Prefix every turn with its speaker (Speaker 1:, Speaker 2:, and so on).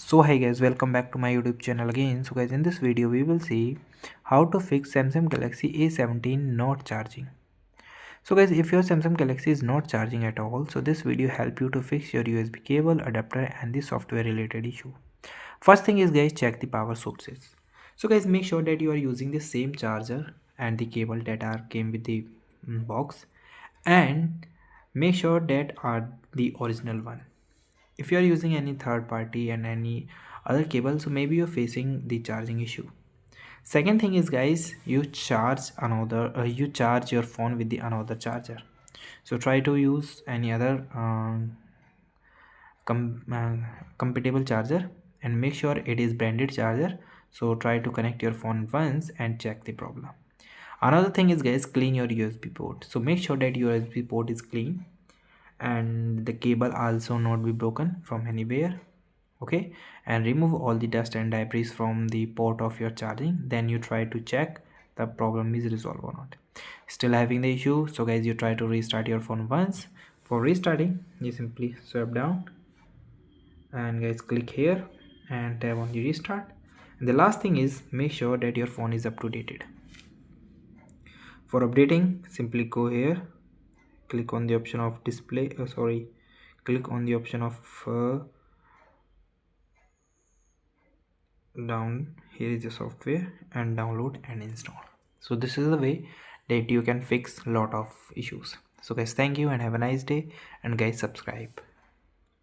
Speaker 1: So hi guys, welcome back to my YouTube channel again. So guys, in this video we will see how to fix Samsung Galaxy A17 not charging. So guys, if your Samsung Galaxy is not charging at all, so this video help you to fix your USB cable, adapter and the software related issue. First thing is guys, check the power sources. So guys, make sure that you are using the same charger and the cable that are came with the box, and make sure that are the original one. If you are using any third party and any other cable, so maybe you're facing the charging issue. Second thing is guys, you charge your phone with the another charger. So try to use any other compatible charger and make sure it is branded charger. So try to connect your phone once and check the problem. Another thing is guys, clean your USB port. So make sure that your USB port is clean and the cable also not be broken from anywhere. Okay, and remove all the dust and debris from the port of your charging. Then you try to check the problem is resolved or not. Still having the issue, so guys, you try to restart your phone once. For restarting, you simply swipe down and guys click here and tap on the restart. And the last thing is, make sure that your phone is up to date. For updating, simply go here, click on the option of display click on the option of down. Here is the software and download and install. So this is the way that you can fix lot of issues. So guys, thank you and have a nice day, and guys, subscribe.